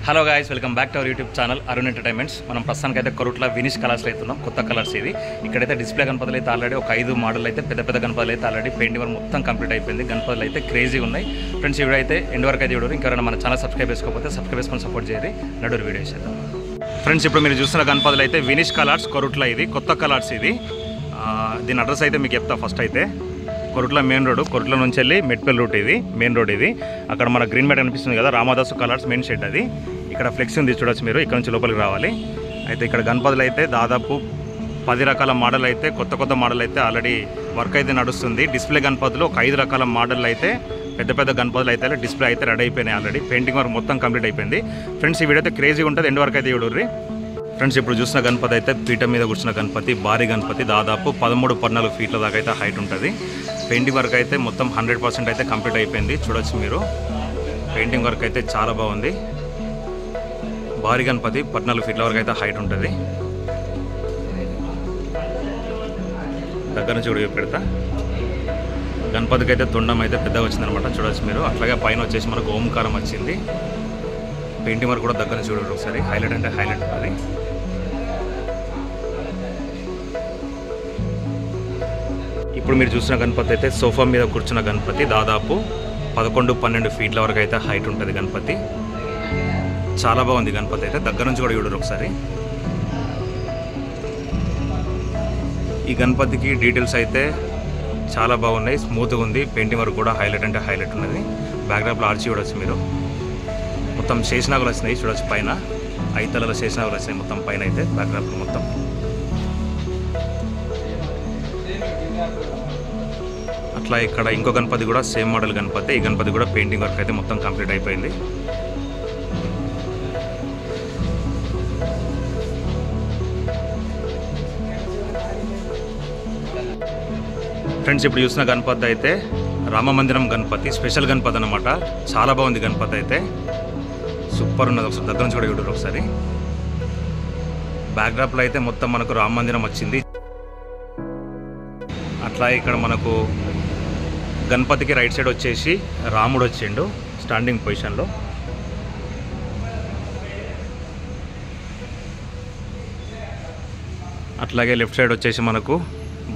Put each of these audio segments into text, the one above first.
Hello guys, welcome back to our YouTube channel Arun entertainments. మనం ప్రస్తుతానికైతే కొరుట్ల వినిష్ కలర్స్లో అవుతున్నాం. కొత్త కలర్స్ ఇది. ఇక్కడైతే డిస్ప్లే గణపతులు అయితే ఆల్రెడీ ఒక 5 మోడల్ అయితే పెద్ద గణపతులు అయితే ఆల్రెడీ పెయింటింగ్ వర్క్ మొత్తం కంప్లీట్ అయిపోయింది. గణపతులు అయితే క్రేజీ ఉన్నాయి ఫ్రెండ్స్. ఈ వీడియో అయితే ఎండ్ వరకు అయితే చూడరు. ఇంకెవరైనా మన ఛానల్ సబ్స్క్రైబ్ చేసుకోకపోతే సబ్స్క్రైబ్ చేసుకొని సపోర్ట్ చేయండి. నడురు వీడియో చేద్దాం ఫ్రెండ్స్. ఇప్పుడు మీరు చూస్తున్న గణపతులు అయితే వినిష్ కలర్స్ కొరుట్ల, ఇది కొత్త కలర్స్ ఇది. దీని అడ్రస్ అయితే మీకు చెప్తా. ఫస్ట్ అయితే కొరుట్ల మెయిన్ రోడ్, కొరుట్ల నుంచి వెళ్ళి మెట్పల్ రూట్, ఇది మెయిన్ రోడ్. ఇది అక్కడ మన గ్రీన్ మ్యాట్ అనిపిస్తుంది కదా, రామదాసు కలర్స్ మెయిన్ షెడ్ అది. ఇక్కడ ఫ్లెక్స్ ఉంది చూడొచ్చు మీరు. ఇక్కడ నుంచి లోపలికి రావాలి. అయితే ఇక్కడ గణపతులు అయితే దాదాపు 10 రకాల మోడల్ అయితే కొత్త మోడల్ అయితే ఆల్రెడీ వర్క్ అయితే నడుస్తుంది. డిస్ప్లే గణపతులు ఒక 5 రకాల మోడల్ అయితే పెద్ద గణపతులు అయితే డిస్ప్లే అయితే రెడీ అయిపోయినాయి. ఆల్రెడీ పెయింటింగ్ వర్క్ మొత్తం కంప్లీట్ అయిపోయింది ఫ్రెండ్స్. ఈ వీడియో అయితే క్రేజీగా ఉంటుంది, ఎండ్ వరకు అయితే చూడర్రి ఫ్రెండ్స్. ఇప్పుడు చూసిన గణపతి అయితే పీఠ మీద కూర్చున్న గణపతి, భారీ గణపతి. దాదాపు 13-14 ఫీట్ల దాకా అయితే హైట్ ఉంటుంది. పెయింటింగ్ వర్క్ అయితే మొత్తం 100% అయితే కంప్లీట్ అయిపోయింది. చూడొచ్చు మీరు, పెయింటింగ్ వర్క్ అయితే చాలా బాగుంది. భారీ గణపతి 14 ఫీట్ల వరకు అయితే హైట్ ఉంటుంది. దగ్గర నుంచి కూడా పెడతా. గణపతికి అయితే తొండం అయితే పెద్దగా వచ్చిందనమాట, చూడొచ్చు మీరు. అట్లాగే పైన వచ్చేసి మనకు ఓంకారం వచ్చింది. పెయింటింగ్ వర్క్ కూడా దగ్గర నుంచి చూడండి ఒకసారి. హైలైట్ అంటే హైలైట్ ఉంటుంది. ఇప్పుడు మీరు చూసిన గణపతి అయితే సోఫా మీద కూర్చున్న గణపతి. దాదాపు 11-12 ఫీట్ల వరకు అయితే హైట్ ఉంటుంది గణపతి. చాలా బాగుంది గణపతి అయితే. దగ్గర నుంచి కూడా చూడరు ఒకసారి. ఈ గణపతికి డీటెయిల్స్ అయితే చాలా బాగున్నాయి, స్మూత్గా ఉంది. పెయింటింగ్ వర్క్ కూడా హైలైట్ అంటే హైలైట్ ఉన్నది. బ్యాక్డ్రాప్లో ఆర్చి చూడొచ్చు మీరు. మొత్తం శేషనాగులు వచ్చినాయి చూడొచ్చు పైన. 5 తలల శేషనాగులు వచ్చినాయి మొత్తం పైన అయితే బ్యాక్డ్రాప్లో మొత్తం. అట్లా ఇక్కడ ఇంకో గణపతి కూడా సేమ్ మోడల్ గణపతి. ఈ గణపతి కూడా పెయింటింగ్ వర్క్ అయితే మొత్తం కంప్లీట్ అయిపోయింది. ఫ్రెండ్స్ ఇప్పుడు చూసిన గణపతి అయితే రామ మందిరం గణపతి, స్పెషల్ గణపతి అన్నమాట. చాలా బాగుంది గణపతి అయితే, సూపర్ ఉన్నది. ఒకసారి దగ్గర నుంచి కూడా చూడరు ఒకసారి. బ్యాక్డ్రాప్లో అయితే మొత్తం మనకు రామ మందిరం వచ్చింది. అట్లా ఇక్కడ మనకు గణపతికి రైట్ సైడ్ వచ్చేసి రాముడు వచ్చిండు స్టాండింగ్ పొజిషన్లో. అట్లాగే లెఫ్ట్ సైడ్ వచ్చేసి మనకు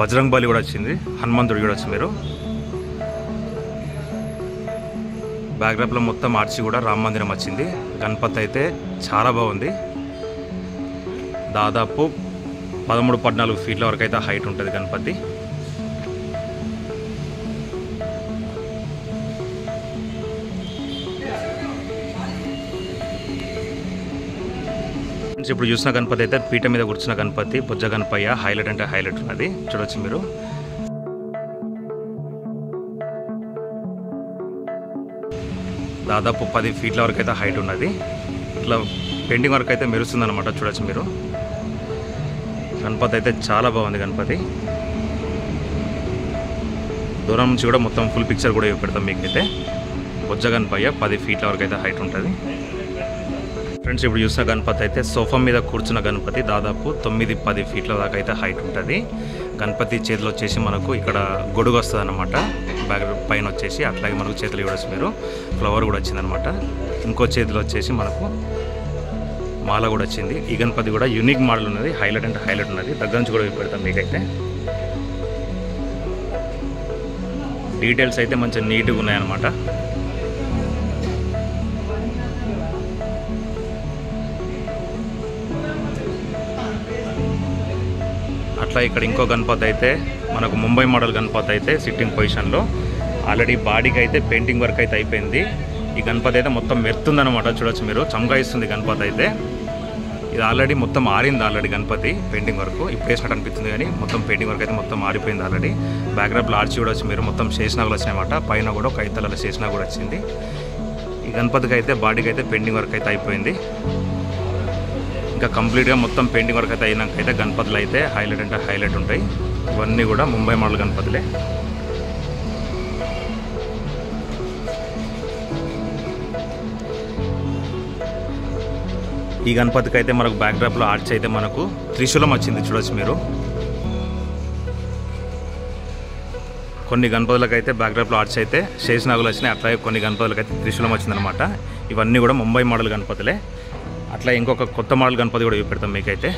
బజరంగ్ బలి కూడా వచ్చింది, హనుమంతుడు చూడొచ్చు మీరు. బ్యాక్డ్రాప్లో మొత్తం ఆర్చి కూడా రామ మందిరం వచ్చింది. గణపతి అయితే చాలా బాగుంది. దాదాపు 13-14 ఫీట్ల వరకు అయితే హైట్ ఉంటుంది గణపతి. ఇప్పుడు చూసిన గణపతి అయితే పీఠ మీద కూర్చున్న గణపతి, బొజ్జ గణపయ్య. హైలైట్ అంటే హైలైట్ ఉన్నది, చూడొచ్చు మీరు. దాదాపు 10 ఫీట్ల వరకు అయితే హైట్ ఉన్నది. ఇట్లా పెయింటింగ్ వర్క్ అయితే మెరుస్తుంది అనమాట, చూడొచ్చు మీరు. గణపతి అయితే చాలా బాగుంది గణపతి. దూరం నుంచి కూడా మొత్తం ఫుల్ పిక్చర్ కూడా పెడతాం మీకైతే. బొజ్జ గణపయ్య 10 ఫీట్ల వరకు అయితే హైట్ ఉంటుంది ఫ్రెండ్స్. ఇప్పుడు చూసిన గణపతి అయితే సోఫా మీద కూర్చున్న గణపతి. దాదాపు 9-10 ఫీట్ల దాకా అయితే హైట్ ఉంటుంది. గణపతి చేతిలో వచ్చేసి మనకు ఇక్కడ గొడుగు వస్తుంది అన్నమాట, బ్యాక్ పైన వచ్చేసి. అట్లాగే మనకు చేతులు చూడొచ్చు మీరు, ఫ్లవర్ కూడా వచ్చిందనమాట. ఇంకో చేతిలో వచ్చేసి మనకు మాల కూడా వచ్చింది. ఈ గణపతి కూడా యూనిక్ మోడల్ ఉన్నది, హైలైట్ అంటే హైలైట్ ఉన్నది. దగ్గర నుంచి కూడా పెడతాం మీకైతే. డీటెయిల్స్ అయితే మంచిగా నీట్గా ఉన్నాయన్నమాట. అట్లా ఇక్కడ ఇంకో గణపతి అయితే మనకు ముంబై మోడల్ గణపతి అయితే సిట్టింగ్ పొజిషన్లో. ఆల్రెడీ బాడీకి అయితే పెయింటింగ్ వర్క్ అయితే అయిపోయింది. ఈ గణపతి అయితే మొత్తం మెరుతుందనమాట, చూడొచ్చు మీరు. చమకాయిస్తుంది గణపతి అయితే. ఇది ఆల్రెడీ మొత్తం ఆరింది ఆల్రెడీ గణపతి పెయింటింగ్ వర్క్. ఇప్పుడు వేసినట్టు అనిపిస్తుంది కానీ మొత్తం పెయింటింగ్ వర్క్ అయితే మొత్తం ఆరిపోయింది ఆల్రెడీ. బ్యాక్డ్రాప్లో ఆర్చి చూడొచ్చు మీరు. మొత్తం శేషనాగులు వచ్చినాయన్నమాట. పైన కూడా ఒక 5 తలల శేషనాగు కూడా వచ్చింది. ఈ గణపతికి అయితే బాడీకి అయితే పెయింటింగ్ వర్క్ అయితే అయిపోయింది. ఇంకా కంప్లీట్గా మొత్తం పెయింటింగ్ వర్క్ అయితే అయినాక అయితే గణపతులు అయితే హైలైట్ అంటే హైలైట్ ఉంటాయి. ఇవన్నీ కూడా ముంబై మోడల్ గణపతులే. ఈ గణపతికి అయితే మనకు బ్యాక్డ్రాప్లో ఆర్చ్ అయితే మనకు త్రిశూలం వచ్చింది, చూడొచ్చు మీరు. కొన్ని గణపతులకు అయితే బ్యాక్డ్రాప్లో ఆర్చ్ అయితే శేషనాగులు వచ్చినాయి. అట్లాగే కొన్ని గణపతులకు అయితే త్రిశూలం వచ్చిందనమాట. ఇవన్నీ కూడా ముంబై మోడల్ గణపతులే. అట్లా ఇంకొక కొత్త మోడల్ గణపతి కూడా చూపెడతాం మీకైతే.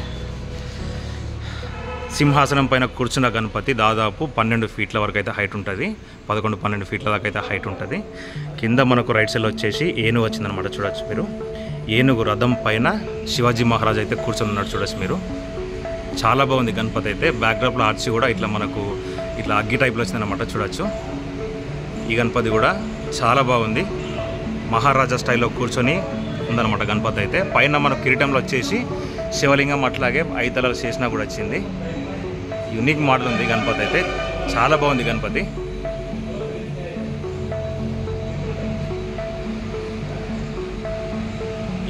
సింహాసనం పైన కూర్చున్న గణపతి దాదాపు 12 ఫీట్ల వరకు అయితే హైట్ ఉంటుంది, 11-12 ఫీట్ల దాకా అయితే హైట్ ఉంటుంది. కింద మనకు రైట్ సైడ్లో వచ్చేసి ఏనుగు వచ్చిందనమాట, చూడొచ్చు మీరు. ఏనుగు రథం పైన శివాజీ మహారాజ్ అయితే కూర్చొని ఉన్నాడు, చూడొచ్చు మీరు. చాలా బాగుంది గణపతి అయితే. బ్యాక్డ్రాప్లో ఆర్చి కూడా ఇట్లా మనకు ఇట్లా అగ్గి టైప్లో వచ్చిందనమాట, చూడొచ్చు. ఈ గణపతి కూడా చాలా బాగుంది, మహారాజా స్టైల్లో కూర్చొని ఉందన్నమాట గణపతి అయితే. పైన మనకు కిరీటంలో వచ్చేసి శివలింగం అట్లాగే 5 తలల శేషన కూడా వచ్చింది. యూనిక్ మోడల్ ఉంది గణపతి అయితే, చాలా బాగుంది గణపతి.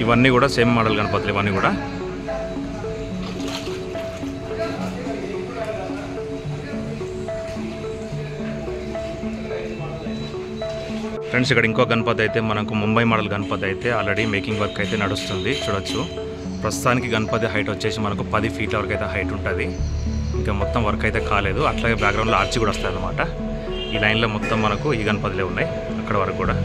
ఇవన్నీ కూడా సేమ్ మోడల్ గణపతులు ఇవన్నీ కూడా. ఫ్రెండ్స్ ఇక్కడ ఇంకో గణపతి అయితే మనకు ముంబై మోడల్ గణపతి అయితే ఆల్రెడీ మేకింగ్ వర్క్ అయితే నడుస్తుంది, చూడొచ్చు. ప్రస్తుతానికి గణపతి హైట్ వచ్చేసి మనకు 10 ఫీట్ల వరకు అయితే హైట్ ఉంటుంది. ఇంకా మొత్తం వర్క్ అయితే కాలేదు. అట్లాగే బ్యాక్గ్రౌండ్లో ఆర్చి కూడా వస్తుంది అనమాట. ఈ లైన్లో మొత్తం మనకు ఈ గణపతులే ఉన్నాయి అక్కడ వరకు కూడా.